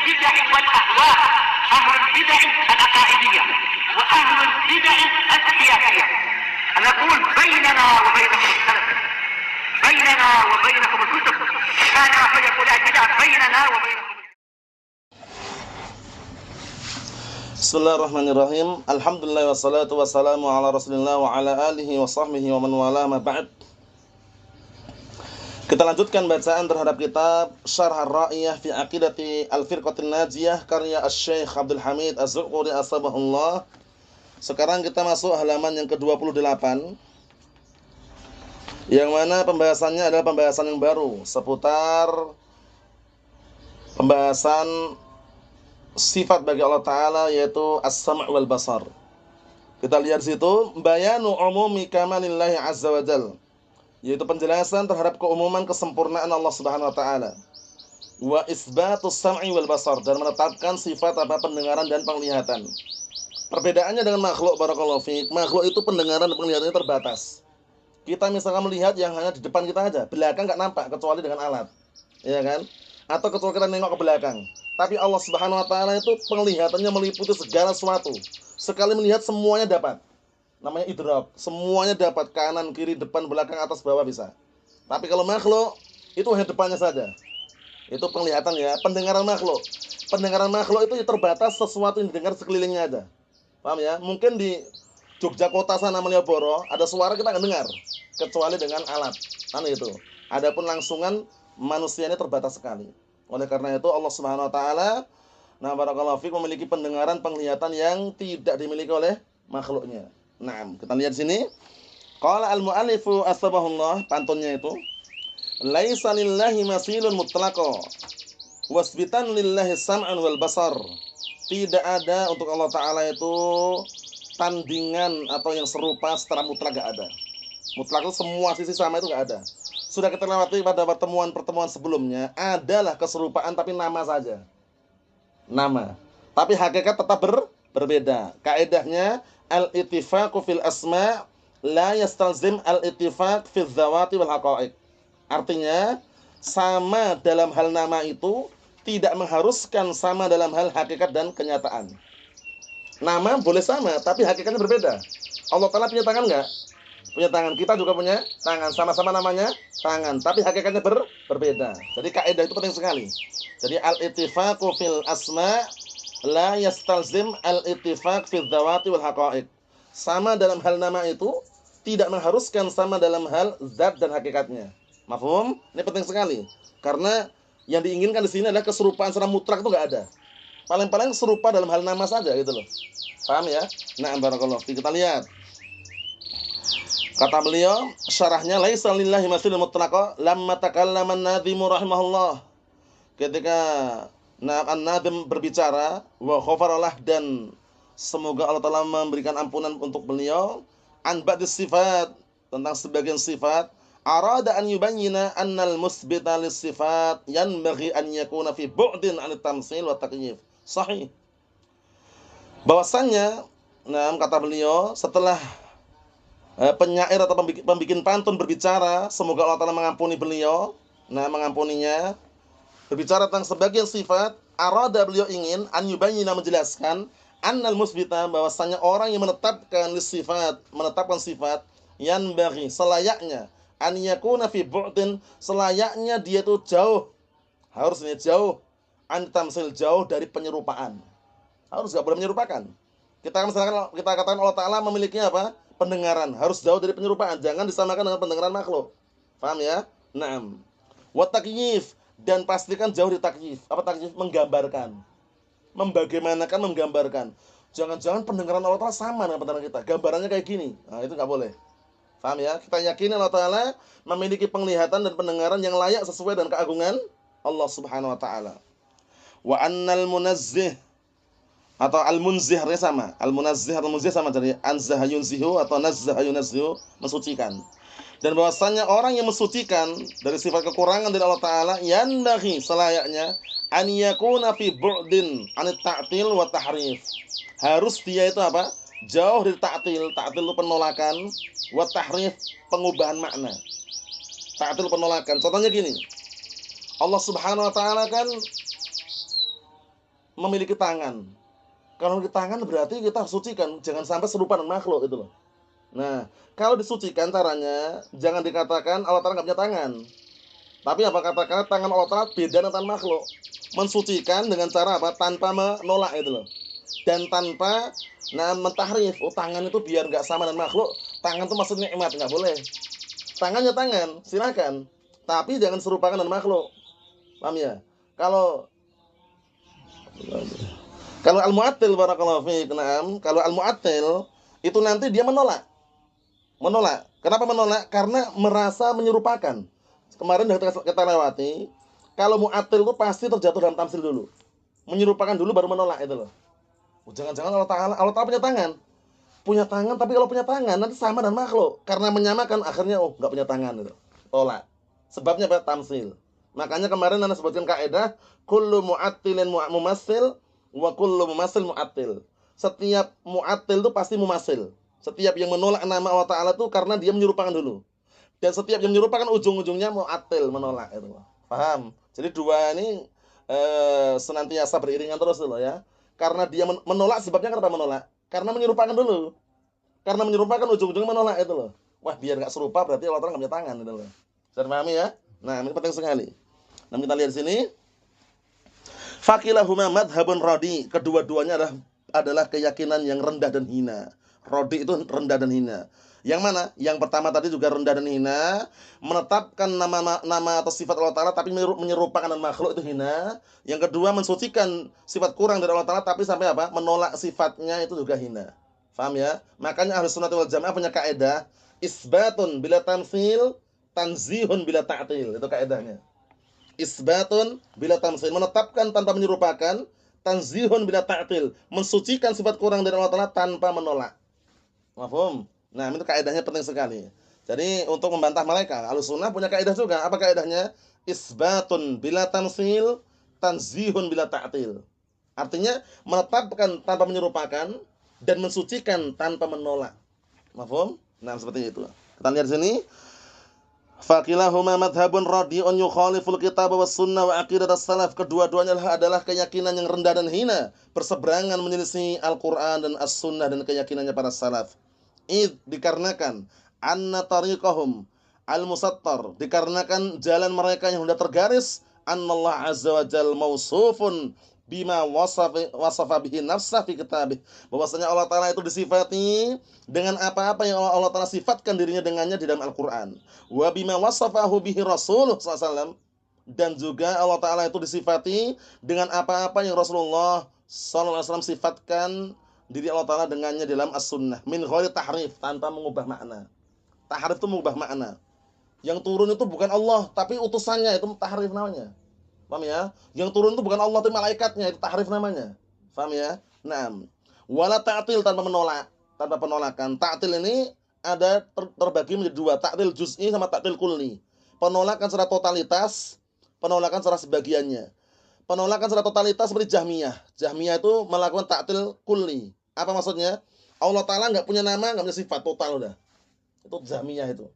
البدع والأهواء، أهل البدع العقائدية وأهل البدع السياسية. نقول بيننا وبينكم السلف، بيننا وبينكم الكتب، كان فيقول البدع بيننا وبينكم. Bismillahirrahmanirrahim. Alhamdulillah wassalatu wassalamu ala Rasulillah wa ala alihi wa sahbihi wa man wala ma ba'd. Kita lanjutkan bacaan terhadap kitab Syarh Ar-Ra'iyah fi Aqidati Al-Firqatin Najiyah karya Asy-Syaikh Abdul Hamid Az-Zuhri asbahullah. Sekarang kita masuk halaman yang ke-28, yang mana pembahasannya adalah pembahasan yang baru seputar pembahasan sifat bagi Allah Ta'ala, yaitu as-sam' wal basar. Kita lihat situ, bayanu umumi kamalillahi azza wa jal, yaitu penjelasan terhadap keumuman kesempurnaan Allah Subhanahu wa Ta'ala. Wa isbatus sam'i wal basar, dan menetapkan sifat pendengaran dan penglihatan. Perbedaannya dengan makhluk, barakallahu fiik, makhluk itu pendengaran dan penglihatannya terbatas. Kita misalkan melihat yang hanya di depan kita aja, belakang enggak nampak kecuali dengan alat, ya kan? Atau kecuali kita nengok ke belakang. Tapi Allah Subhanahu wa Ta'ala itu penglihatannya meliputi segala sesuatu. Sekali melihat semuanya dapat. Namanya idrak, semuanya dapat, kanan, kiri, depan, belakang, atas, bawah bisa. Tapi kalau makhluk, itu hanya depannya saja. Itu penglihatan ya, pendengaran makhluk. Pendengaran makhluk itu terbatas, sesuatu yang didengar sekelilingnya aja. Paham ya? Mungkin di Jogja kota sana, Malioboro, ada suara kita nggak dengar, kecuali dengan alat. Kan itu. Adapun langsungan manusia ini terbatas sekali. Oleh karena itu Allah Subhanahu wa Ta'ala, barakallahu fiik, memiliki pendengaran, penglihatan yang tidak dimiliki oleh makhluknya. Nah, kita lihat sini. Qala al-mu'allifu asbahullah, pantunnya itu, laisa lillahi masilun mutlaqo wasbitan lillahi sam'an wal basar. Tidak ada untuk Allah Ta'ala itu tandingan atau yang serupa secara mutlak, enggak ada. Mutlak itu semua sisi sama, itu enggak ada. Sudah kita lewati pada pertemuan-pertemuan sebelumnya, adalah keserupaan tapi nama saja. Nama. Tapi hakikat tetap berbeda. Kaedahnya al-ittifaqu fil asma' la yastalzim al-ittifaq fil dzawati wal haqa'iq. Artinya, sama dalam hal nama itu tidak mengharuskan sama dalam hal hakikat dan kenyataan. Nama boleh sama, tapi hakikatnya berbeda. Allah Ta'ala punya tangan enggak? Punya tangan. Kita juga punya tangan. Sama-sama namanya tangan, tapi hakikatnya berbeda. Jadi kaidah itu penting sekali. Jadi al-ittifaqu fil asma' la yastalzim al-ittifaq fil dzawati wal haqa'iq. Sama dalam hal nama itu tidak mengharuskan sama dalam hal zat dan hakikatnya. Mafhum? Ini penting sekali. Karena yang diinginkan di sini adalah keserupaan secara mutlak itu enggak ada. Paling-paling serupa dalam hal nama saja gitu loh. Paham ya? Nah, barakallahu fiik. Kita lihat. Kata beliau, syarahnya, laisa lillahi masilun mutlaqo lamma takallama an-nadhimu rahimahullah. Ketika an-nadhim berbicara, wa ghafaralah, dan semoga Allah Ta'ala memberikan ampunan untuk beliau, an ba'dis sifat, tentang sebagian sifat, arada an yubayyina annal musbita lis sifat yanbaghi an yakuna fi bu'din 'anit tamtsil wa takyif. Sahih. Bahwasannya, kata beliau, setelah penyair atau pembikin pantun berbicara, semoga Allah Ta'ala mengampuni beliau, mengampuninya, berbicara tentang sebagian sifat, arada, beliau ingin, an yubayyina, menjelaskan, annal musbita, bahwasanya orang yang menetapkan sifat, menetapkan sifat, yanbaghi, selayaknya, an yakuna fi bu'din, selayaknya dia itu jauh, harusnya jauh, an tamsil, jauh dari penyerupaan. Harus enggak boleh menyerupakan. Kita katakan Allah Ta'ala memiliki apa? Pendengaran, harus jauh dari penyerupaan, jangan disamakan dengan pendengaran makhluk. Paham ya? Naam. Wa takyif, dan pastikan jauh dari takyif. Apa takyif? Menggambarkan. Membagaimanakan, menggambarkan. Jangan-jangan pendengaran Allah Ta'ala sama dengan pendengaran kita, gambarannya kayak gini. Nah, itu enggak boleh. Paham ya? Kita yakini Allah Ta'ala memiliki penglihatan dan pendengaran yang layak sesuai dengan keagungan Allah Subhanahu wa Ta'ala. Wa annal munazzih, atau al-munzih, artinya sama. Al-munazzih atau munzih sama, dari anzah yunzihu atau nazzah yunazzihu, mensucikan. Dan bahwasanya orang yang mensucikan dari sifat kekurangan dari Allah Ta'ala, yanbaghi, selayaknya, an yakuna fi bu'din anit ta'til wa tahrif. Harus dia itu apa? Jauh dari ta'til. Ta'til itu penolakan, wa tahrif, pengubahan makna. Ta'til penolakan. Contohnya gini, Allah Subhanahu wa Ta'ala kan memiliki tangan. Kalau memiliki tangan berarti kita harus sucikan, jangan sampai serupa dengan makhluk gitu loh. Nah, kalau disucikan caranya jangan dikatakan Allah Ta'ala nggak punya tangan. Tapi apa katakan tangan Allah Ta'ala beda dengan tangan makhluk. Mensucikan dengan cara apa? Tanpa menolak itu loh. Dan tanpa mentahrif. Oh, tangan itu biar nggak sama dengan makhluk. Tangan itu maksudnya nikmat, nggak boleh. Tangannya tangan, silakan. Tapi jangan serupakan dengan makhluk. Paham ya? Kalau al-mu'attil barakallahu fiik, kalau al-mu'attil itu nanti dia menolak. Menolak. Kenapa menolak? Karena merasa menyerupakan. Kemarin kita lewati, kalau mu'attil itu pasti terjatuh dalam tamsil dulu. Menyerupakan dulu baru menolak itu loh. Oh, jangan-jangan Allah Ta'ala punya tangan. Punya tangan, tapi kalau punya tangan nanti sama dengan makhluk. Karena menyamakan akhirnya nggak punya tangan gitu. Tolak. Sebabnya apa? Tamsil. Makanya kemarin Anda sebutkan kaidah kullu mu'attilin mumassil wa kullu mumassil mu'attil. Setiap mu'attil itu pasti mumassil. Setiap yang menolak nama Allah Ta'ala itu karena dia menyerupakan dulu. Dan setiap yang menyerupakan ujung-ujungnya mu'attil, menolak itu. Paham? Jadi dua ini senantiasa beriringan terus loh ya. Karena dia menolak, sebabnya kenapa menolak? Karena menyerupakan dulu. Karena menyerupakan ujung-ujungnya menolak itu loh. Wah, biar nggak serupa berarti Allah Ta'ala nggak punya tangan itu loh. Bisa dipahami ya? Nah, ini penting sekali. Nah, kita lihat di sini. Fakilahuma madhabun radi. Kedua-duanya adalah keyakinan yang rendah dan hina. Radi itu rendah dan hina. Yang mana? Yang pertama tadi juga rendah dan hina, menetapkan nama atau sifat Allah Ta'ala tapi menyerupakan dengan makhluk itu hina. Yang kedua mensucikan sifat kurang dari Allah Ta'ala tapi sampai apa? Menolak sifatnya itu juga hina. Paham ya? Makanya Ahlus Sunnah wal Jamaah punya kaidah isbatun bila tamtsil, tanzihun bila ta'til. Itu kaidahnya. Isbatun bila tamtsil, menetapkan tanpa menyerupakan, tanzihun bila ta'til, mensucikan sifat kurang dari Allah Ta'ala tanpa menolak. Mafhum? Nah, itu kaidahnya penting sekali. Jadi untuk membantah mereka, Ahlussunnah punya kaidah juga. Apa kaidahnya? Isbatun bila tamtsil, tanzihun bila ta'til. Artinya menetapkan tanpa menyerupakan dan mensucikan tanpa menolak. Mafhum? Nah, seperti itu. Kita lihat di sini. Fakilahuma madhabun radi'un yukhaliful kitab was sunnah wa aqidat as-salaf. Kedua-duanya adalah keyakinan yang rendah dan hina, berseberangan menyelisih Al-Qur'an dan as-sunnah dan keyakinannya para salaf. Dikarenakan anna tariqahum al-musattar, dikarenakan jalan mereka yang sudah tergaris, annallahu azza wa jalla mausufun bima wasafa bihi nafsah fi kitabih, bahwasanya Allah Ta'ala itu disifati dengan apa-apa yang Allah Ta'ala sifatkan dirinya dengannya di dalam Al-Qur'an, wa bima wasafahu bihi Rasulullah SAW, dan juga Allah Ta'ala itu disifati dengan apa-apa yang Rasulullah SAW sifatkan diri Allah Ta'ala dengannya dalam as-sunnah, min ghairi tahrif, tanpa mengubah makna. Tahrif itu mengubah makna. Yang turun itu bukan Allah, tapi utusannya, itu tahrif namanya. Paham ya? Yang turun itu bukan Allah, itu malaikatnya, itu tahrif namanya. Paham ya? Naam. Wala ta'til, tanpa menolak, tanpa penolakan. Ta'til ini ada terbagi menjadi dua, ta'til juz'i sama ta'til kulli. Penolakan secara totalitas, penolakan secara sebagiannya. Penolakan secara totalitas seperti Jahmiyah. Jahmiyah itu melakukan ta'til kulli. Apa maksudnya? Allah Ta'ala nggak punya nama, nggak punya sifat, total udah. Itu Jahmiyah itu.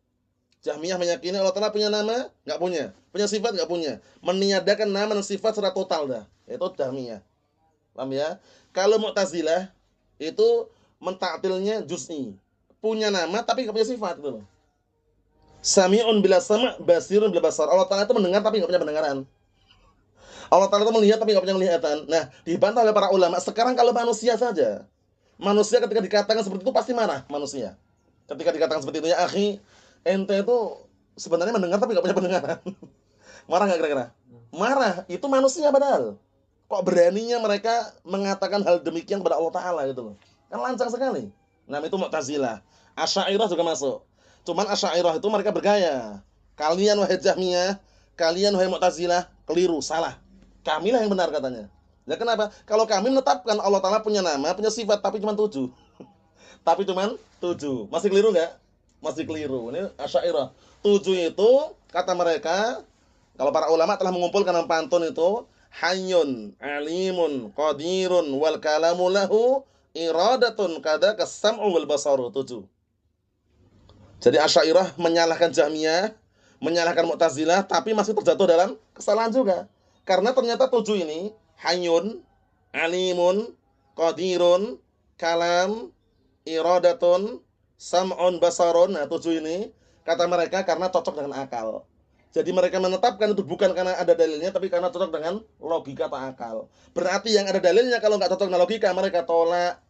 Jahmiyah meyakini Allah Ta'ala punya nama, nggak punya. Punya sifat, nggak punya. Meniadakan nama dan sifat secara total dah. Itu Jahmiyah. Paham ya? Kalau Mu'tazilah itu mentaktilnya juz'i. Punya nama tapi nggak punya sifat gitu loh. Sami'un bila sama', basirun bila basar. Allah Ta'ala itu mendengar tapi nggak punya pendengaran. Allah Ta'ala itu melihat tapi nggak punya penglihatan. Nah, dibantah oleh para ulama. Sekarang kalau manusia saja, manusia ketika dikatakan seperti itu pasti marah manusia. Ketika dikatakan seperti itu, ya akhi, ente itu sebenarnya mendengar tapi nggak punya pendengaran. Marah nggak kira-kira? Marah. Itu manusia padahal. Kok beraninya mereka mengatakan hal demikian kepada Allah Ta'ala gitu loh. Kan lancang sekali. Nah, itu Mu'tazilah. Asy'ariyah juga masuk. Cuman Asy'ariyah itu mereka bergaya. Kalian wahai Jahmiyah, kalian wahai Mu'tazilah, keliru, salah. Kamilah yang benar katanya. Ya kenapa? Kalau kami menetapkan Allah Ta'ala punya nama, punya sifat, tapi cuma 7. Tapi cuma 7. Masih keliru nggak? Masih keliru. Ini Asy'ariyah. 7 itu kata mereka, kalau para ulama telah mengumpulkan dalam pantun itu, hayyun, alimun, qadirun, wal kalamu lahu iradatun kada kas-sam'u wal basaru. 7. Jadi Asy'ariyah menyalahkan Jahmiyah, menyalahkan Mu'tazilah, tapi masih terjatuh dalam kesalahan juga. Karena ternyata 7 ini, hayyun, alimun, qadirun, kalam, iradatun, sam'un, basarun. Nah, 7 ini kata mereka karena cocok dengan akal. Jadi mereka menetapkan itu bukan karena ada dalilnya, tapi karena cocok dengan logika atau akal. Berarti yang ada dalilnya kalau nggak cocok dengan logika mereka tolak.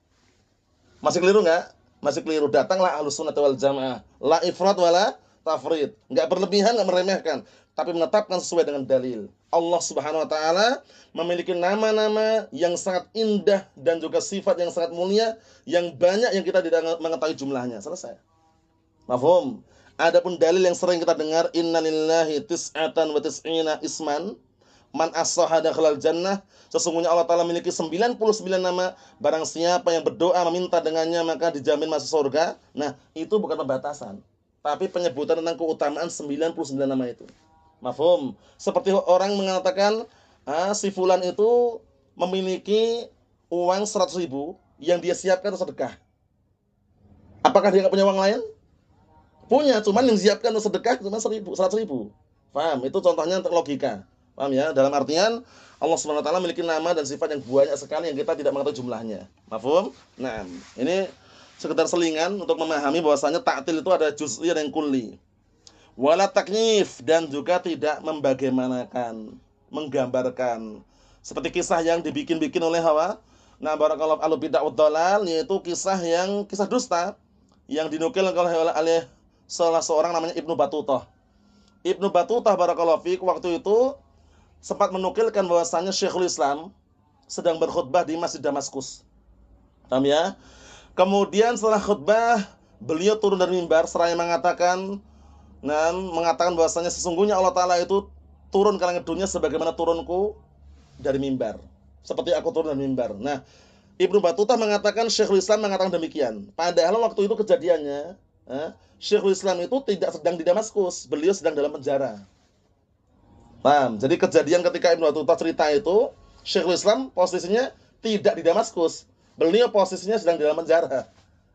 Masih keliru nggak? Masih keliru. Datanglah Ahlus Sunnah wal Jamaah. La ifrat wala tafrid. Nggak berlebihan, nggak meremehkan, tapi menetapkan sesuai dengan dalil. Allah Subhanahu wa taala memiliki nama-nama yang sangat indah dan juga sifat yang sangat mulia yang banyak yang kita tidak mengetahui jumlahnya. Selesai. Mafhum? Adapun dalil yang sering kita dengar, innalillahi tis'atan wa tis'ina isman man as-saha dakhalal jannah, sesungguhnya Allah taala memiliki 99 nama, barang siapa yang berdoa meminta dengannya maka dijamin masuk surga. Nah, itu bukan pembatasan, tapi penyebutan tentang keutamaan 99 nama itu. Mafhum? Seperti orang mengatakan, si fulan itu memiliki uang 100.000 yang dia siapkan untuk sedekah. Apakah dia enggak punya uang lain? Punya, cuman yang siapkan untuk sedekah cuma 100.000. Paham? Itu contohnya untuk logika. Paham ya? Dalam artian Allah Subhanahu wa taala memiliki nama dan sifat yang banyak sekali yang kita tidak mengetahui jumlahnya. Mafhum? Nah, ini sekedar selingan untuk memahami bahwasanya ta'til itu ada juz'i dan kulli. Wala takyif, dan juga tidak membagaimanakan, menggambarkan. Seperti kisah yang dibikin-bikin oleh Hawa. Nah, barakallahu al bid'ah wad dhalal, yaitu kisah dusta yang dinukil oleh salah seorang namanya Ibnu Battutah. Ibnu Battutah barakallahu fiik waktu itu sempat menukilkan bahwasanya Syekhul Islam sedang berkhutbah di Masjid Damaskus. Paham ya? Kemudian setelah khutbah, beliau turun dari mimbar seraya mengatakan bahwasanya sesungguhnya Allah taala itu turun ke langit dunia sebagaimana turunku dari mimbar. Seperti aku turun dari mimbar. Nah, Ibnu Battutah mengatakan Syekhul Islam mengatakan demikian. Padahal waktu itu kejadiannya, Syekhul Islam itu tidak sedang di Damaskus, beliau sedang dalam penjara. Paham? Jadi kejadian ketika Ibnu Battutah cerita itu, Syekhul Islam posisinya tidak di Damaskus, beliau posisinya sedang di dalam penjara.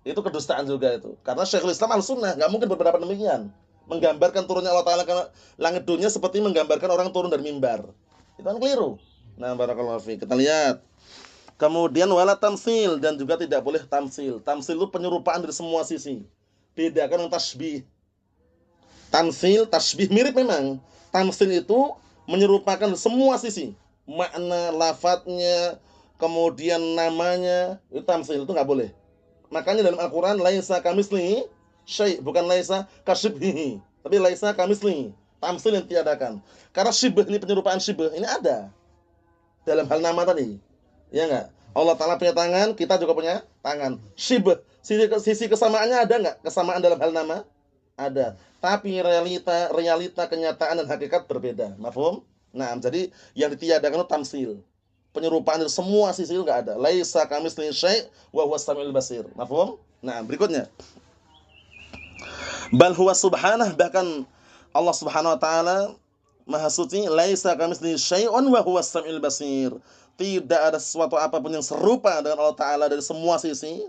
Itu kedustaan juga itu. Karena Syekhul Islam Ahlussunnah nggak mungkin berpendapat demikian. Menggambarkan turunnya Allah Ta'ala ke langit dunia seperti menggambarkan orang turun dari mimbar. Itu kan keliru. Nah, barakallahu fiik. Kita lihat. Kemudian wala tamsil, dan juga tidak boleh tamsil. Tamsil itu penyerupaan dari semua sisi. Bedakan dengan tasbih. Tamsil, tasbih mirip memang. Tamsil itu menyerupakan semua sisi. Makna, lafadznya, kemudian namanya, itu tamsil, itu nggak boleh. Makanya dalam Al-Quran, laisa kamitslihi syai', bukan laisa kasyibhihi, tapi laisa kamitslihi. Tamsil yang tiadakan. Karena syibh ini, penyerupaan syibh ini ada dalam hal nama tadi. Ya enggak? Allah Ta'ala punya tangan, kita juga punya tangan. Syibh, sisi kesamaannya ada enggak? Kesamaan dalam hal nama? Ada. Tapi realita, kenyataan dan hakikat berbeda. Mafhum? Nah, jadi yang ditiadakan itu tamsil. Penyerupaan dari semua sisi itu enggak ada. Laisa kamitslihi syai' wa huwas samiul basir. Mafhum? Nah, berikutnya. Bal huwa subhanah, bahkan Allah Subhanahu wa taala Maha suci, laisa kamitslihi syai'un wa huwas samiul basir. Tidak ada sesuatu apapun yang serupa dengan Allah Ta'ala dari semua sisi.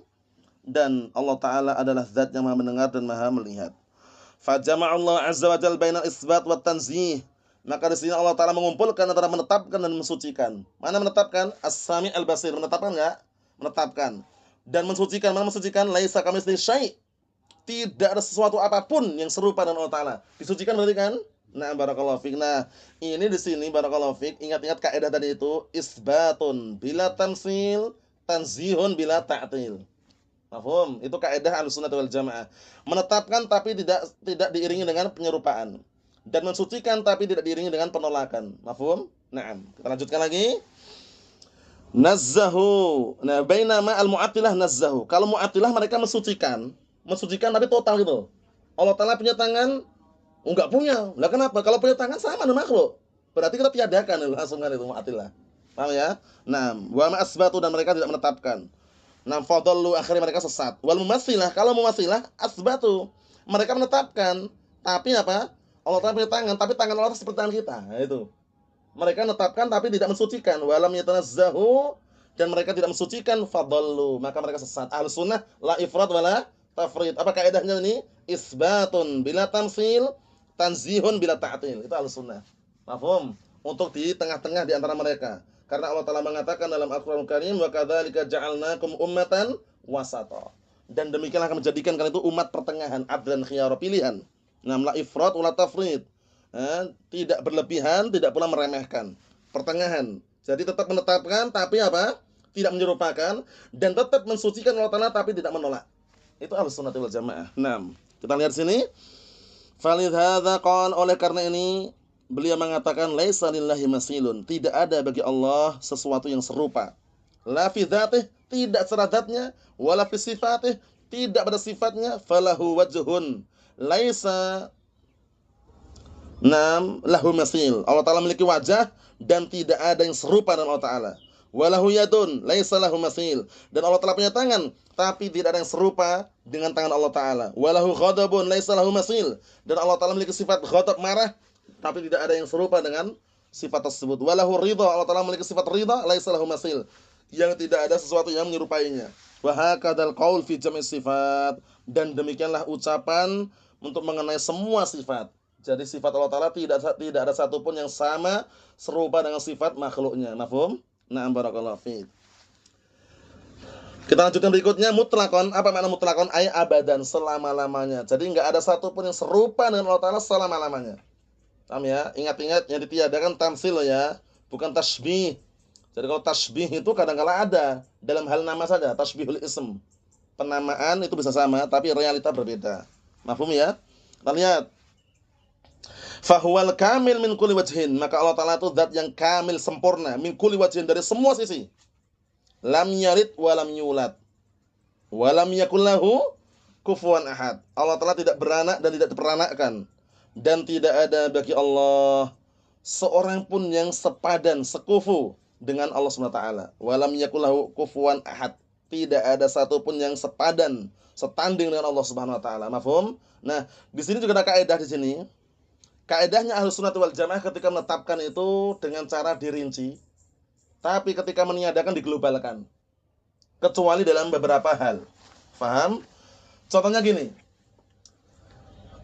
Dan Allah Ta'ala adalah zat yang maha mendengar dan maha melihat. Fajama'allahu azza wa jalla bainal isbat wa tanzih. Maka di sini Allah Ta'ala mengumpulkan antara menetapkan dan mensucikan. Mana menetapkan? As-sami' al-basir. Menetapkan enggak? Menetapkan. Dan mensucikan. Mana mensucikan? Laisa kamitslihi syai'. Tidak ada sesuatu apapun yang serupa dengan Allah Ta'ala. Disucikan berarti kan? Nah, barakallahu fiik. Nah, ini di sini barakallahu fiik, ingat-ingat kaidah tadi itu, isbatun bila tamsil, tanzihun bila ta'til. Mafhum? Itu kaidah Ahlussunnah wal Jamaah. Menetapkan tapi tidak diiringi dengan penyerupaan. Dan mensucikan tapi tidak diiringi dengan penolakan. Mafhum? Naam. Kita lanjutkan lagi. Nazzahu. Nah, bainama al-mu'attilah nazzahu. Kalau mu'attilah mereka mensucikan tapi total gitu. Allah Ta'ala punya tangan, enggak punya. Lah kenapa? Kalau punya tangan sama dengan makhluk. Berarti kita tiadakan langsung kan itu mu'attilah. Paham ya? Nah, wa ma asbatu, dan mereka tidak menetapkan. Nah, fadallu, akhirnya mereka sesat. Wal mumatsilah, kalau mumatsilah asbatu. Mereka menetapkan, tapi apa? Allah Ta'ala punya tangan, tapi tangan Allah seperti tangan kita. Nah, itu. Mereka menetapkan tapi tidak mensucikan. Walam yatanazzahu, dan mereka tidak mensucikan, fadallu, maka mereka sesat. Ahlussunnah la ifrat wala tafrid. Apa kaidahnya ini? Isbatun bila tamsil, tanzihun bila ta'til. Itu Ahlussunnah. Mafhum? Untuk di tengah-tengah di antara mereka. Karena Allah Ta'ala mengatakan dalam Al-Qur'anul Karim, wa kadzalika ja'alnakum ummatan wasata. Dan demikianlah kami menjadikan kalian itu umat pertengahan, adlan khiyar, pilihan. Nah, la ifrat wala tafrid. Tidak berlebihan, tidak pula meremehkan. Pertengahan. Jadi tetap menetapkan tapi apa? Tidak menyerupakan, dan tetap mensucikan Allah Ta'ala tapi tidak menolak. Itu Ahlussunnah wal Jamaah. Nah, kita lihat sini. Falidhadza qala, oleh karena ini beliau mengatakan laisa lillahi masilun, tidak ada bagi Allah sesuatu yang serupa. La fi dzatih, tidak secara zatnya, wala fi sifatih, tidak pada sifatnya, falahu wajhun laisa lahu masil. Allah Ta'ala memiliki wajah dan tidak ada yang serupa dengan Allah Ta'ala. Walahu yadun laisa lahu masil, dan Allah Ta'ala punya tangan tapi tidak ada yang serupa dengan tangan Allah Ta'ala. Walahu ghadabun laisa lahu masil, dan Allah Ta'ala memiliki sifat ghadab, marah, tapi tidak ada yang serupa dengan sifat tersebut. Walahu ridha, Allah Ta'ala memiliki sifat ridha laisa lahu masil, yang tidak ada sesuatu yang menyerupainya. Wa hakadzal qaul fi jam'i sifat, dan demikianlah ucapan untuk mengenai semua sifat. Jadi sifat Allah Ta'ala tidak ada satupun yang sama serupa dengan sifat makhluknya. Mafhum? Na'am, barakallahu fiik. Kita lanjutkan berikutnya, mutlaqan. Apa makna mutlaqan? Ay abadan, selama-lamanya. Jadi enggak ada satupun yang serupa dengan Allah Ta'ala selama-lamanya. Paham ya? Ingat-ingat yang ditiadakan tamsil ya, bukan tasbih. Jadi kalau tasbih itu kadang-kala ada dalam hal nama saja, tasbihul ism. Penamaan itu bisa sama tapi realita berbeda. Mafhum ya? Kita lihat. Fahuwal kamil min kulli wajhin, maka Allah Ta'ala itu zat yang kamil, sempurna, min kulli wajhin, dari semua sisi. Lam yalid wa lam yulad wa lam yakul lahu kufuwan ahad. Allah Ta'ala tidak beranak dan tidak diperanakkan, dan tidak ada bagi Allah seorang pun yang sepadan, sekufu dengan Allah Subhanahu wa taala. Wa lam yakul lahu kufuwan ahad. Tidak ada satupun yang sepadan, setanding dengan Allah Subhanahu wa taala. Mafhum? Nah, di sini juga ada kaidah di sini. Kaidahnya Ahlussunnah wal Jamaah ketika menetapkan itu dengan cara dirinci, tapi ketika meniadakan diglobalkan. Kecuali dalam beberapa hal. Faham? Contohnya gini.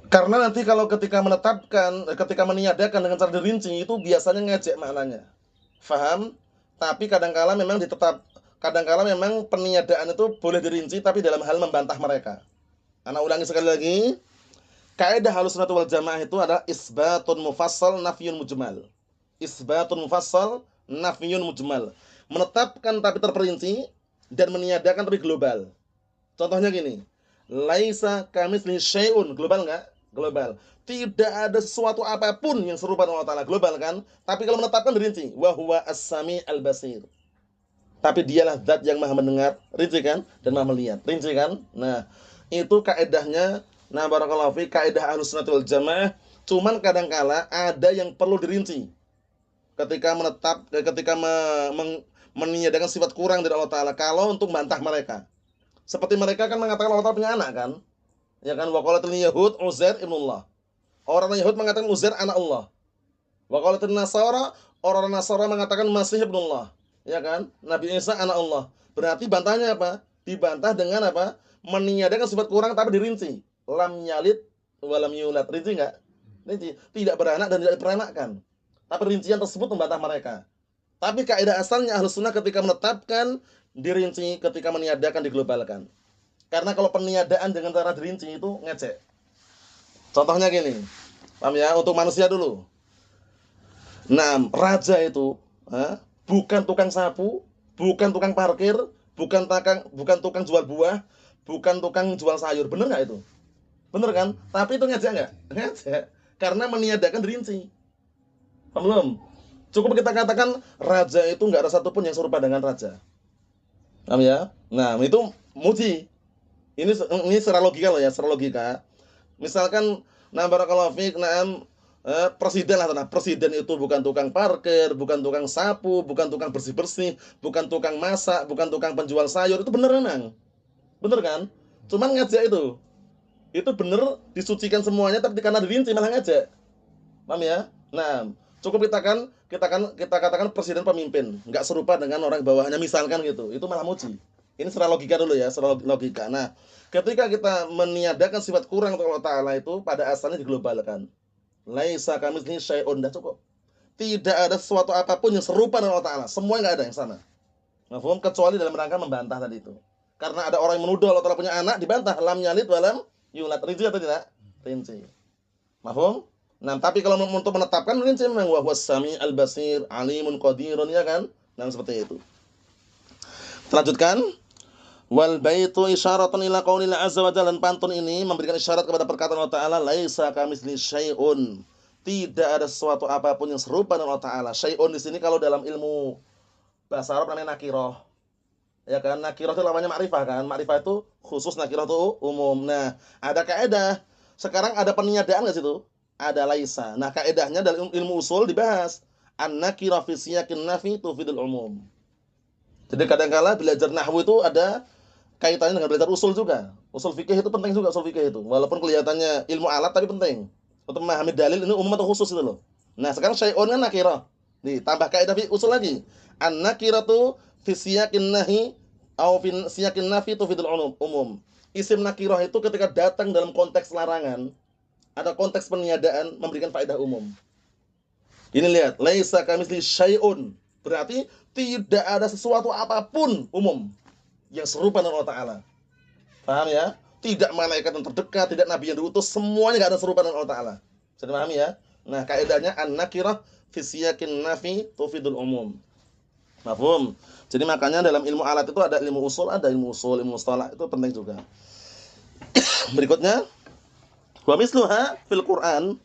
Karena nanti kalau ketika menetapkan, ketika meniadakan dengan cara dirinci itu biasanya ngejek maknanya. Faham? Tapi kadangkala memang kadangkala memang peniadaan itu boleh dirinci tapi dalam hal membantah mereka. Ana ulangi sekali lagi. Kaidah Ahlussunnah wal Jamaah itu adalah isbatun mufassal nafyun mujmal. Isbatun mufassal nafyun mujmal. Menetapkan tapi terperinci dan meniadakan tapi global. Contohnya gini. Laisa kamitslihi syai'un, global enggak? Global. Tidak ada sesuatu apapun yang serupa dengan Allah Ta'ala, global kan? Tapi kalau menetapkan dirinci, wa huwa as-sami' al-basir. Tapi dialah zat yang maha mendengar, rinci kan? Dan maha melihat, rinci kan? Nah, itu kaidahnya. Nah, barakallahu fi, kaidah Ahlussunnah wal Jamaah. Cuman kadangkala ada yang perlu dirinci. Ketika meniadakan sifat kurang dari Allah Ta'ala, kalau untuk membantah mereka. Seperti mereka kan mengatakan Allah Ta'ala punya anak kan? Ya kan, wa qalatul yahud Uzair ibnullah. Orang Yahud mengatakan Uzair anak Allah. Wa qalatul nasara, orang Nasara mengatakan Masih ibnullah. Ya kan? Nabi Isa anak Allah. Berarti bantahnya apa? Dibantah dengan apa? Meniadakan sifat kurang tapi dirinci. Lam yalid wa lam yulad. Rinci enggak? Rinci. Tidak beranak dan tidak diperanakkan. Tapi rincian tersebut membantah mereka. Tapi kaidah asalnya Ahlussunnah ketika menetapkan dirinci, ketika meniadakan diglobalkan. Karena kalau peniadaan dengan cara dirinci itu ngecek. Contohnya gini. Paham ya? Untuk manusia dulu. Nah, raja itu bukan tukang sapu, bukan tukang parkir, bukan tukang jual buah, bukan tukang jual sayur. Bener nggak itu? Bener kan? Tapi itu ngejek nggak? Ngejek. Karena meniadakan dirinci. Paham belum? Cukup kita katakan raja itu nggak ada satupun yang serupa dengan raja. Paham ya? Nah, itu muji. Ini secara logika loh ya, secara logika. Misalkan, nah barakallahu fiik, presiden lah, presiden itu bukan tukang parkir, bukan tukang sapu, bukan tukang bersih-bersih, bukan tukang masak, bukan tukang penjual sayur. Itu bener memang. Bener kan? Cuman ngajak itu. Itu bener disucikan semuanya tapi karena dirinci malah ngajak. Paham ya? Nah, cukup kita katakan presiden pemimpin, enggak serupa dengan orang bawahnya misalkan gitu. Itu malah muji. Ini secara logika dulu ya, secara logika. Nah, ketika kita meniadakan sifat kurang untuk Allah Ta'ala itu pada asalnya diglobalkan. Laisa kamitslihi syai'un, dah cukup. tidak ada sesuatu apapun yang serupa dengan Allah Ta'ala. Semua nggak ada yang sama. Mafhum? Kecuali dalam rangka membantah tadi itu. Karena ada orang yang menuduh Allah Ta'ala punya anak, dibantah. Lam yalid walam yulad. Rinci atau tidak? Rinci. Mafhum? Nah, tapi kalau untuk menetapkan rinci memang wa huwas sami'ul basir, alimun qadirun, ya kan? Nah, seperti itu. Lanjutkan. Wal baitu isyaratun ila qaulil azza wa jalla, dan pantun ini memberikan isyarat kepada perkataan Allah Ta'ala, laisa kamitsli syai'un. Tidak ada sesuatu apapun yang serupa dengan Allah Ta'ala. Syai'un di sini kalau dalam ilmu bahasa Arab namanya nakirah. Ya kan? Nakirah itu namanya ma'rifah kan? Ma'rifah itu khusus, nakirah itu umum. Nah, ada kaidah. Sekarang ada peniadaan enggak situ? Ada laisa. Nah, kaidahnya dalam ilmu usul dibahas. An-nakirah fi siyaqin nafi tufidul umum. Jadi kadang-kala belajar nahwu itu ada kaitannya dengan belajar usul juga. Usul fikih itu penting juga, usul fikih itu. Walaupun kelihatannya ilmu alat tapi penting. Untuk memahami dalil ini umum atau khusus itu loh. Nah, sekarang syai'un kan nakirah. Nih, tambah kaidah usul lagi. An-nakiratu fi siyaqin nahi au fi siyaqin nafi tufidul umum. Isim nakirah itu ketika datang dalam konteks larangan, ada konteks peniadaan, memberikan faedah umum. Ini lihat, laisa kamitsli syai'un. Berarti tidak ada sesuatu apapun umum yang serupa dengan Allah Ta'ala. Paham ya? Tidak malaikat yang terdekat, tidak nabi yang diutus, semuanya enggak ada serupa dengan Allah Ta'ala. Bisa dipahami ya? Nah, kaidahnya an-nakirah fi siyaqin nafi tufidul umum. Mafhum? Jadi makanya dalam ilmu alat itu ada ilmu usul, ilmu mustalah, itu penting juga. Berikutnya, wa misluha fil Qur'an,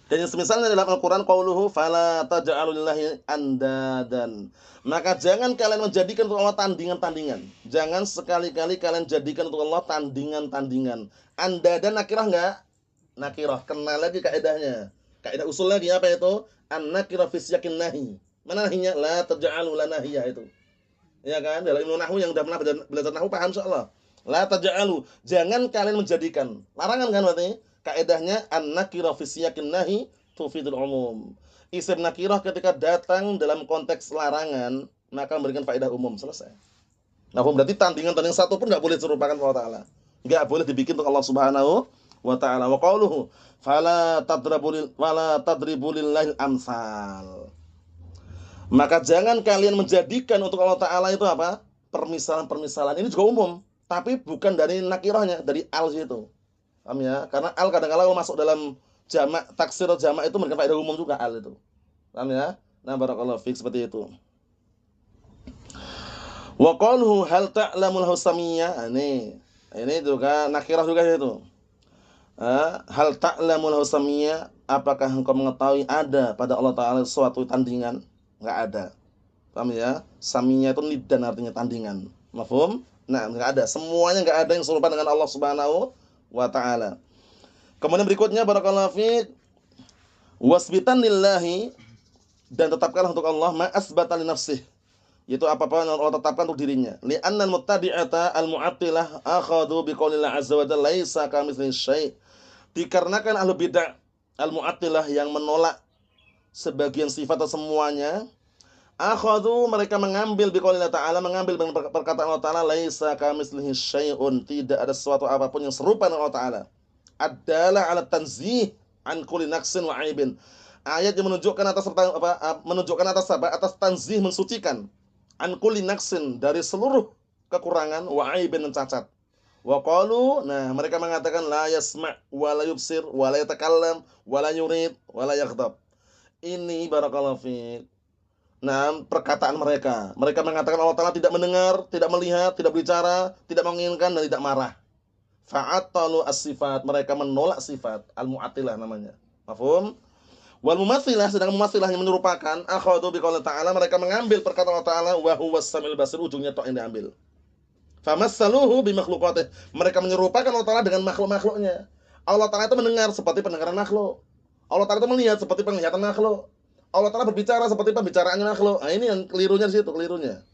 dan yang semisalnya dalam Al-Qur'an qauluhu fala taj'alu lillahi andadan. Maka jangan kalian menjadikan untuk Allah tandingan-tandingan. Jangan sekali-kali kalian jadikan untuk Allah tandingan-tandingan. Andadan nakirah enggak? Nakirah. Kenal lagi kaidahnya. Kaidah usul lagi apa itu? An-nakirah fi siyaqin nahi. Mana nahinya? La taj'alu la nahiyah itu. Ya kan? Dalam ilmu nahwu yang sudah pernah belajar nahwu paham insyaallah. La taj'alu, jangan kalian menjadikan. Larangan kan berarti? Kaidahnya an-nakirah fi siyaqin nahi tufidul umum. Isim nakirah ketika datang dalam konteks larangan, maka memberikan faedah umum. Selesai. Nah, berarti tandingan-tandingan satu pun enggak boleh serupakan Allah Ta'ala. Enggak boleh dibikin untuk Allah Subhanahu wa Ta'ala. Wa qauluhu fala tadribu lillahil amsal. Maka jangan kalian menjadikan untuk Allah Ta'ala itu apa? Permisalan-permisalan. Ini juga umum, tapi bukan dari nakirahnya, dari al situ. Paham ya? Karena al kadang-kadang masuk dalam jamak, taksir jamak itu memberikan faedah umum juga al itu. Paham ya? Nah, barakallahu fiik, seperti itu. Wa qaluhu hal ta'lamul husamiyya. Ini juga nakirah juga itu. Hal ta'lamul husamiyya, apakah engkau mengetahui ada pada Allah Ta'ala suatu tandingan? Enggak ada. Paham ya? Samiyya itu nidan, artinya tandingan. Mafhum? Nah, enggak ada. Semuanya enggak ada yang serupa dengan Allah Subhanahu wa Ta'ala. Kemudian berikutnya barakallahu fiik, wasbitan lillahi, dan tetapkanlah untuk Allah ma asbata li nafsih, yaitu apa-apa yang Allah tetapkan untuk dirinya. Li'annal muttabi'ata al-mu'attilah akhadhu biqaulillah azza wa jalla laisa kamitslihi syai'. Dikarenakan ahlu bid'ah al-mu'attilah yang menolak sebagian sifat atau semuanya, akhadhu, mereka mengambil biqaulillah ta'ala, mengambil dengan perkataan Allah Ta'ala laisa kamitslihi syai'un, tidak ada sesuatu apapun yang serupa dengan Allah Ta'ala. Adalah ala tanzih an kulli naqsin wa aibin. Ayat yang menunjukkan atas tanzih, mensucikan, an kulli naqsin, dari seluruh kekurangan, wa aibin, dan cacat. Wa qalu, nah mereka mengatakan la yasma' wa la yubsir wa la yatakallam wa la yurid wa la yaghdab. Ini barakallahu fiik. Nah, perkataan mereka. Mereka mengatakan Allah Ta'ala tidak mendengar, tidak melihat, tidak berbicara, tidak menginginkan, dan tidak marah. Fa'atalu as-sifat, mereka menolak sifat, al-mu'attilah namanya. Mafhum? Wal mumatsilah, sedangkan mumatsilah yang menyerupakan, akhadhu biqauli ta'ala, mereka mengambil perkataan Allah Ta'ala wa huwas samiul basir, ujungnya tok yang diambil. Famassaluhu bimakhluqatih, mereka menyerupakan Allah Ta'ala dengan makhluk-makhluknya. Allah Ta'ala itu mendengar seperti pendengaran makhluk. Allah Ta'ala itu melihat seperti penglihatan makhluk. Allah Ta'ala berbicara seperti pembicaraannya makhluk. Nah, ini yang kelirunya di situ, kelirunya.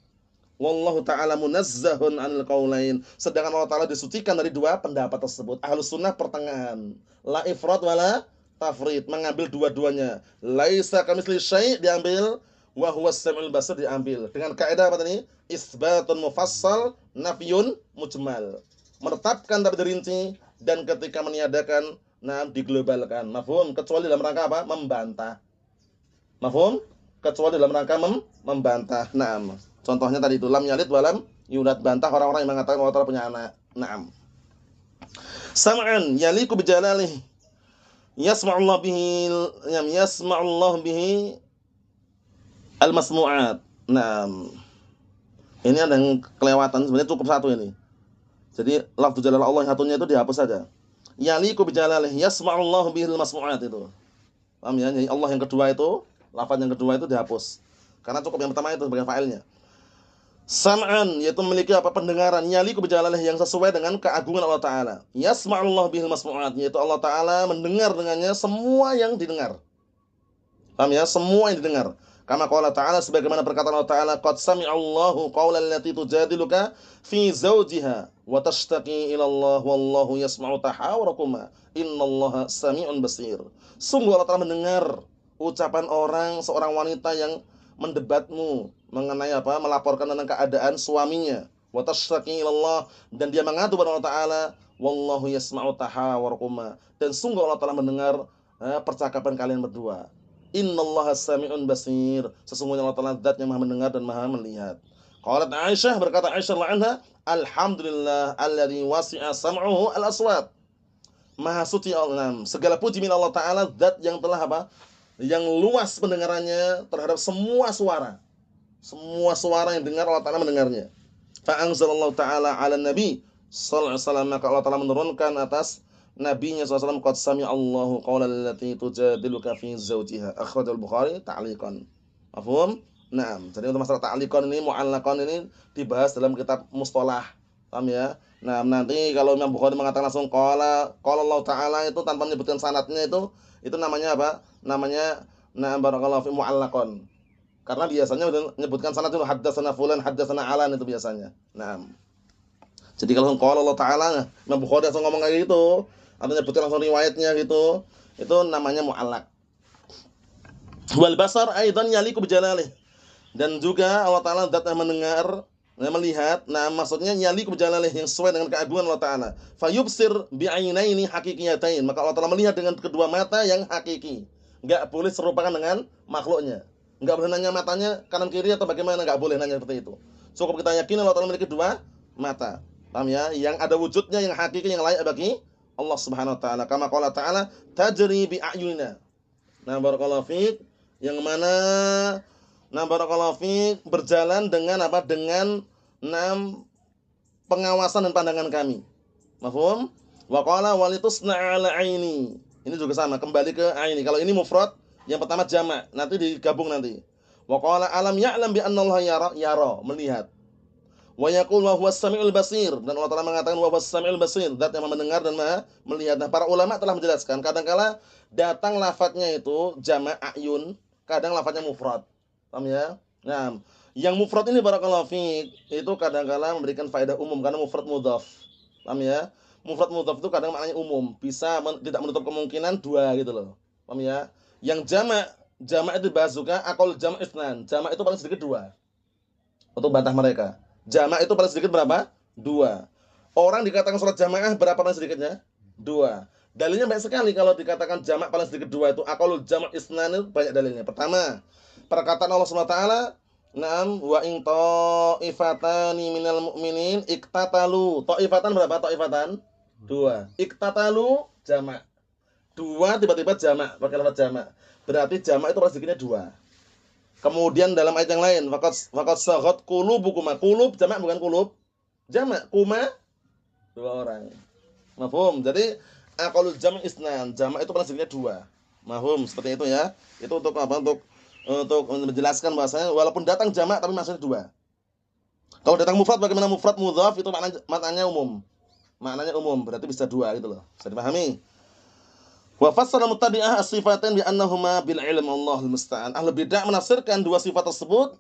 Wallahu ta'ala munazzahun 'anil qaulain. Sedangkan Allah Ta'ala disucikan dari dua pendapat tersebut. Ahlus sunnah pertengahan. La ifrat wala tafrid, mengambil dua-duanya. Laisa kamitslihi syai' diambil, wa huwas samiul basir diambil. Dengan kaidah apa tadi? Isbatun mufassal, nafyun mujmal. Menetapkan tapi dirinci, dan ketika meniadakan, nah diglobalkan. Mafhum? Kecuali dalam rangka apa? Membantah. Mafhum? Kecuali dalam rangka membantah. Naam. Contohnya tadi itu lam yalid walam yulad, bantah orang-orang yang mengatakan Allah Ta'ala punya anak. Naam. Sam'an yaliku bijalalih. Yasma'ullah bihi yasma'ullah bihi al-masmu'at. Naam. Ini ada yang kelewatan, sebenarnya cukup satu ini. Jadi lafzu jalalah Allah yang satunya itu dihapus saja. Yaliku bijalalih yasma'ullah bihi al-masmu'at itu. Paham ya? Jadi Allah yang kedua itu, lafaz yang kedua itu dihapus. Karena cukup yang pertama itu sebagai fa'ilnya. Sam'an yaitu memiliki apa pendengaran, yaliku bijalalih yang sesuai dengan keagungan Allah Ta'ala. Yasma'ullah bihil masmu'at, yaitu Allah Ta'ala mendengar dengannya semua yang didengar. Paham ya? Semua yang didengar. Kama qala Ta'ala, sebagaimana perkataan Allah Ta'ala, qad sami'allahu qawlan allati tujadiluka fi zawjiha wa tashtaqi ila Allah wallahu yasma'u tahawurakuma innallaha sami'un basir. Sungguh Allah Ta'ala mendengar ucapan seorang wanita yang mendebatmu mengenai apa? Melaporkan tentang keadaan suaminya. Wa tashtaqi ila Allah, dan dia mengadu kepada Allah Ta'ala, wallahu yasma'u tahawurakuma, dan sungguh Allah Ta'ala mendengar percakapan kalian berdua. Innallaha sami'un basir. Sesungguhnya Allah Ta'ala zat yang Maha mendengar dan Maha melihat. Qalat Aisyah, berkata Aisyah radhiyallahu anha, alhamdulillah alladzi wasi'a sam'uhu al-aswat. Maha suci Allah. Segala puji milik Allah Ta'ala, zat yang telah apa? Yang luas pendengarannya terhadap semua suara. Semua suara yang dengar Allah Ta'ala mendengarnya. Fa anzalallahu ta'ala 'ala nabi sallallahu alaihi wasallam, maka Allah Ta'ala menurunkan atas nabinya SAW, qad sami'allahu qawlan allati tujadiluka fi zawjiha, akhrajal Bukhari ta'liqan. Mafhum? Naam. Jadi untuk masalah ta'liqan ini, mu'allaqan ini dibahas dalam kitab mustalah. Paham ya? Nah, nanti kalau Imam Bukhari mengatakan langsung qala Allah Ta'ala itu tanpa menyebutkan sanadnya itu namanya apa? Namanya na'am barakallahu fi mu'allaqan. Karena biasanya menyebutkan sanad itu haddatsana fulan, haddatsana alan itu biasanya. Naam. Jadi kalau qala Allah Ta'ala, Imam Bukhari langsung ngomong kayak gitu, atau nyebutin langsung riwayatnya gitu, itu namanya mu'allaq. Wal basar aidan yaliku bijalalih, dan juga Allah Ta'ala zat yang mendengar, yang melihat. Nah, maksudnya yaliku bijalalih, yang sesuai dengan keagungan Allah Ta'ala. Fayubsir bi'ainaini haqiqiyatain, maka Allah Ta'ala melihat dengan kedua mata yang hakiki. Enggak boleh serupakan dengan makhluknya. Enggak boleh nanya matanya kanan kiri atau bagaimana, enggak boleh nanya seperti itu. Cukup kita yakin Allah Ta'ala memiliki dua mata. Paham ya? Yang ada wujudnya yang hakiki, yang layak bagi Allah Subhanahu wa Ta'ala. Kama qala Ta'ala, tajri bi a'yunina. Nah, barakallahu fiik, yang mana barakallahu fiik berjalan dengan apa? Dengan pengawasan dan pandangan kami. Mafhum? Wa qala walitusna 'ala 'aini. Ini juga sama, kembali ke aini. Kalau ini mufrad, yang pertama jamak, nanti digabung nanti. Wa qala alam ya'lam bi anna Allah yara, melihat. Wa yaqul wa huwas samiul basir, dan Allah Ta'ala mengatakan wa huwas samiul basir, zat yang mendengar dan Maha melihat. Nah, para ulama telah menjelaskan, kadang-kala datang lafadznya itu jamak a'yun, kadang lafadznya mufrad. Paham ya? Nah, yang mufrad ini barakallahu fiik itu kadang-kala memberikan faedah umum karena mufrad mudhaf. Paham ya? Mufrad mudhaf itu kadang maknanya umum, bisa tidak menutup kemungkinan dua gitu loh. Paham ya? Yang jamak itu dibahas juga, aqall jamak itsnan. Jamak itu paling sedikit dua. Untuk bantah mereka. Jamak itu paling sedikit berapa? Dua. Orang dikatakan sholat jamaah berapa paling sedikitnya? Dua. Dalilnya banyak sekali kalau dikatakan jamak paling sedikit dua itu. Aqallul jamak itsnan itu banyak dalilnya. Pertama, perkataan Allah Subhanahu wa taala, "Na'am wa in ta'ifatani minal mu'minin iktatalu." Ta'ifatan berapa? Ta'ifatan? Dua. Iktatalu jamak. Dua tiba-tiba jamak, pakai lafaz jamak. Berarti jamak itu paling sedikitnya dua. Kemudian dalam ayat yang lain, faqad saghat qulubukuma. Qulub jamak bukan kulub. Jamak, kuma dua orang. Mafhum? Jadi aqallul jam' isnan. Jamak itu paling sedikitnya dua. Mafhum? Seperti itu ya. Itu untuk apa? Untuk menjelaskan bahwasanya walaupun datang jamak tapi maksudnya dua. Kalau datang mufrad, bagaimana mufrad mudhaf itu maknanya umum. Maknanya umum, berarti bisa dua gitu loh. Bisa dipahami? Wa fassara mubtadi'ah as-sifatain bi annahuma bil ilm, Allahul musta'an. Ahlul bidah menafsirkan dua sifat tersebut,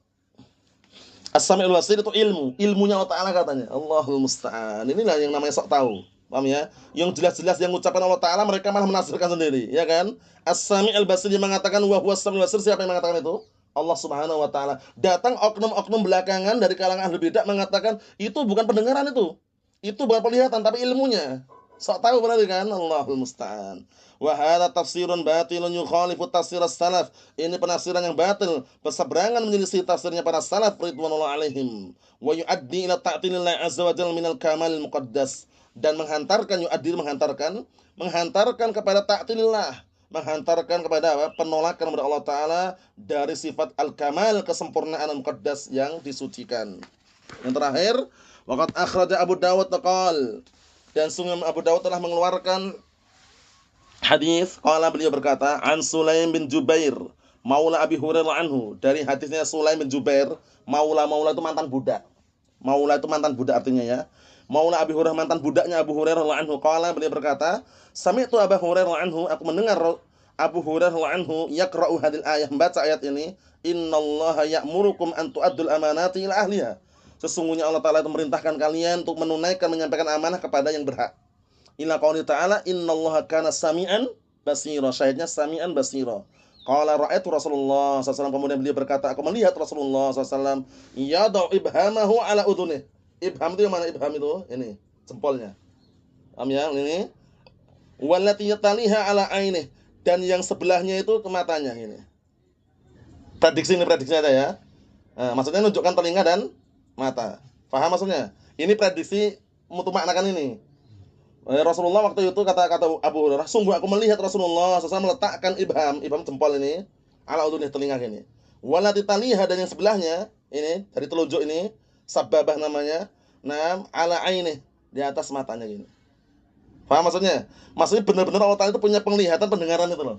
as-sami'ul basir itu ilmunya Allah Ta'ala katanya. Allahul musta'an. Inilah yang namanya sok tahu. Paham ya? Yang jelas-jelas yang ucapan Allah Ta'ala mereka malah menafsirkan sendiri, ya kan? As-sami'ul basir yang mengatakan wa huwas sami'ul basir, siapa yang mengatakan itu? Allah Subhanahu wa taala. Datang oknum-oknum belakangan dari kalangan ahlul bidah mengatakan itu bukan pendengaran itu. Itu bukan penglihatan tapi ilmunya. Sok tahu berarti kan, Allahul musta'an. Wa hadza tafsirun batilun yukhalifu tafsir as-salaf. Ini penafsiran yang batil, berseberangan menyelisih tafsirnya para salaf ridwanullah alaihim. Wa yuaddi ila ta'tilillah azza wa jalla minal kamalil muqaddas, dan menghantarkan kepada ta'tilillah, menghantarkan kepada apa? Penolakan kepada Allah taala dari sifat al-kamal, kesempurnaan al-muqaddas yang disucikan. Yang terakhir, waqad akhraja Abu Dawud taqal, dan sungguh Abu Dawud telah mengeluarkan hadis, qala beliau berkata, an Sulaim bin Jubair maula Abi Hurairah anhu, dari hadisnya Sulaim bin Jubair, maula itu mantan budak. Maula itu mantan budak artinya ya. Maula Abi Hurairah, mantan budaknya Abu Hurairah anhu, qala beliau berkata, sami'tu Abu Hurairah anhu, aku mendengar Abu Hurairah anhu yaqra'u hadil ayat, membaca ayat ini, innallaha ya'murukum an tu'addul amanati ila ahliha. Sesungguhnya Allah Ta'ala itu memerintahkan kalian untuk menunaikan, menyampaikan amanah kepada yang berhak. Ila qauli ta'ala, innallaha kana sami'an basira. Syahidnya sami'an basira. Qala ra'aitu Rasulullah SAW, kemudian beliau berkata, aku melihat Rasulullah SAW yadau ibhamahu ala udhunih. Ibham itu yang mana ibham itu? Ini, jempolnya. Paham ya? Ini. Wallati yataliha ala ainih, dan yang sebelahnya itu ke matanya ini. Prediksi aja ya. Nah, maksudnya menunjukkan telinga dan mata. Paham maksudnya? Ini prediksi mutu maknakan ini. Rasulullah waktu itu kata Abu Hurairah, sungguh aku melihat Rasulullah SAW meletakkan ibham jempol ini ala udhunih, telinga ini. Walati taliha, dan yang sebelahnya ini dari telunjuk ini, sababah namanya, ala ainih, di atas matanya gini. Paham maksudnya? Maksudnya benar-benar Allah Ta'ala itu punya penglihatan, pendengaran itu loh.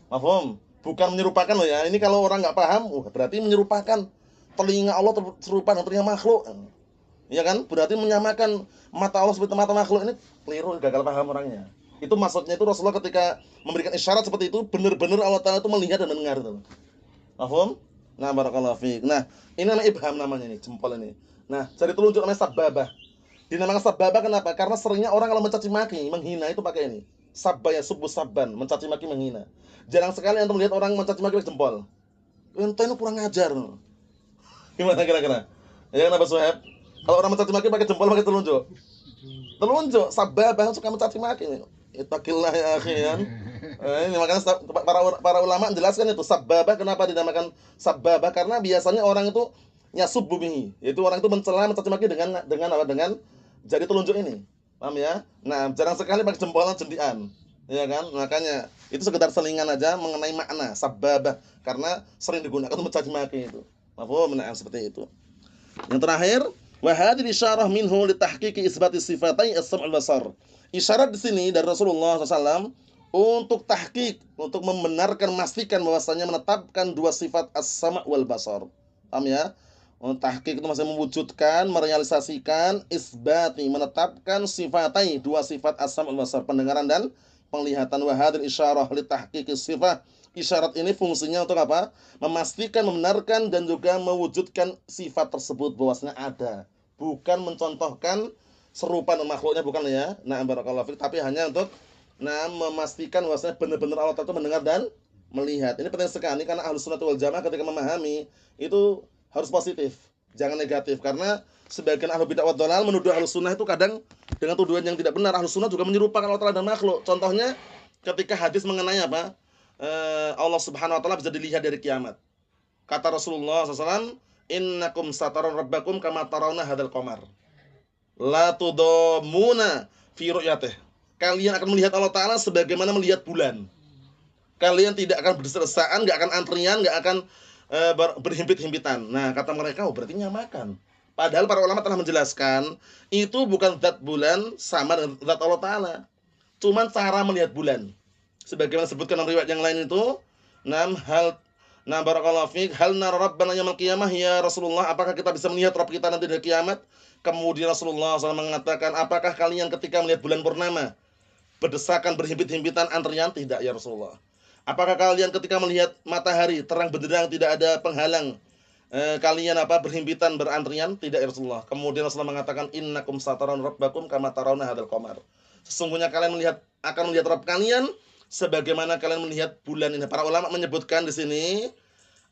Paham? Bukan menyerupakan loh ya. Ini kalau orang nggak paham, berarti menyerupakan. Telinga Allah serupa dengan telinga makhluk. Ya kan? Berarti menyamakan mata Allah seperti mata makhluk. Ini keliru, gagal paham orangnya. Itu maksudnya itu Rasulullah ketika memberikan isyarat seperti itu, benar-benar Allah Ta'ala itu melihat dan mendengar itu. Paham? Nah, barakallahu fiik. Nah, ini namanya ibham namanya nih, jempol ini. Nah, jari telunjuk namanya sababah. Dinamakan sababah kenapa? Karena seringnya orang kalau mencaci maki, menghina itu pakai ini. Sabaya subuh sabban, mencaci maki, menghina. Jarang sekali antum melihat orang mencaci maki pakai jempol. Ente ini kurang ajar. Gimana kira-kira? Ya kenapa Suhaib? Kalau orang mencaci maki pakai jempol, pakai telunjuk. Telunjuk, sababah suka mencaci maki nih. Ittaqillah ya akhi kan. Ini makanya para ulama menjelaskan itu sababah, kenapa dinamakan sababah? Karena biasanya orang itu nyasubbu bihi, yaitu orang itu mencela, mencaci maki dengan apa? Dengan jari telunjuk ini. Paham ya? Nah, jarang sekali pakai jempol cendian. Ya kan? Makanya itu sekedar selingan aja mengenai makna sababah, karena sering digunakan untuk mencaci maki itu. Mafhum? Nah, seperti itu. Yang terakhir, wa hadhihi isyarah minhu li tahqiqi isbati sifatai as-sam' wal basar. Isyarat di sini dari Rasulullah SAW untuk tahqiq, untuk membenarkan, memastikan bahwasanya menetapkan dua sifat as-sam' wal basar. Paham ya? Tahqiq itu maksudnya mewujudkan, merealisasikan, isbati, menetapkan sifatai, dua sifat as-sam' wal basar, pendengaran dan penglihatan. Wa hadhihi isyarah li tahqiqi sifat. Isyarat ini fungsinya untuk apa? Memastikan, membenarkan, dan juga mewujudkan sifat tersebut bahwasanya ada. Bukan mencontohkan serupa dengan makhluknya, bukan ya. Nah, barakallahu fiik, tapi hanya untuk memastikan bahwasanya benar-benar Allah Ta'ala mendengar dan melihat. Ini penting sekali karena Ahlus Sunnah wal Jamaah ketika memahami itu harus positif, jangan negatif. Karena sebagian ahlu bid'ah wad dhalal menuduh Ahlus Sunnah itu kadang dengan tuduhan yang tidak benar. Ahlus Sunnah juga menyerupakan Allah Ta'ala dan makhluk. Contohnya ketika hadis mengenai apa? Allah Subhanahu wa taala bisa dilihat dari kiamat. Kata Rasulullah SAW, innakum sataron rabbakum kama tarawna hadal qamar. La tudamuna fi ru'yatih. Kalian akan melihat Allah Ta'ala sebagaimana melihat bulan. Kalian tidak akan berdesak-desakan, enggak akan antrian, enggak akan berhimpit-himpitan. Nah, kata mereka, berarti nyamakan. Padahal para ulama telah menjelaskan, itu bukan zat bulan sama dengan zat Allah Ta'ala. Cuman cara melihat bulan. Sebagaimana disebutkan dalam riwayat yang lain itu, barakallahu fiik, hal nara rabbana yaumil qiyamah ya Rasulullah, apakah kita bisa melihat Rabb kita nanti di kiamat? Kemudian Rasulullah SAW mengatakan, apakah kalian ketika melihat bulan purnama berdesakan, berhimpit-himpitan, antrian? Tidak ya Rasulullah. Apakah kalian ketika melihat matahari terang benderang, tidak ada penghalang, kalian berhimpitan, berantrian? Tidak ya Rasulullah. Kemudian Rasulullah mengatakan, innakum sataron rabbakum kama tarawna hadal qamar. Sesungguhnya kalian akan melihat Rabb kalian sebagaimana kalian melihat bulan ini. Para ulama menyebutkan di sini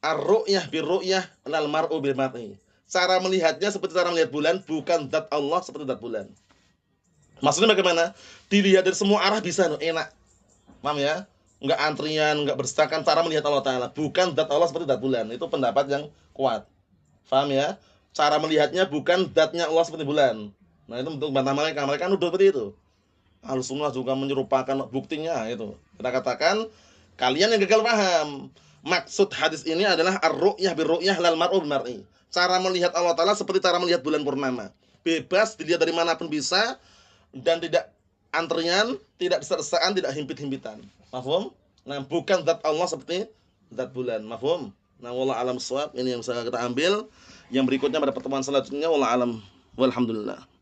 ar-ru'yah bir-ru'yah lal mar'u bil mar'i. Cara melihatnya seperti cara melihat bulan, bukan zat Allah seperti zat bulan. Maksudnya bagaimana? Dilihat dari semua arah bisa, enak. Paham ya? Enggak antrian, enggak berdesakan cara melihat Allah Ta'ala. Bukan zat Allah seperti zat bulan. Itu pendapat yang kuat. Paham ya? Cara melihatnya bukan zatnya Allah seperti bulan. Nah itu untuk bantah mereka. Mereka nuduh seperti itu. Ahlussunnah juga menyerupakan buktinya itu. Kita katakan kalian yang gagal paham. Maksud hadis ini adalah ar-ru'yah bir-ru'yah lal mar'u bil-mar'i. Cara melihat Allah Ta'ala seperti cara melihat bulan purnama. Bebas dilihat dari manapun bisa dan tidak antrian, tidak desak-desakan, tidak himpit-himpitan. Mafhum? Nah, bukan zat Allah seperti zat bulan. Mafhum? Nah, wallahu alam shawab. Ini yang bisa kita ambil. Yang berikutnya pada pertemuan selanjutnya wallahu alam walhamdulillah.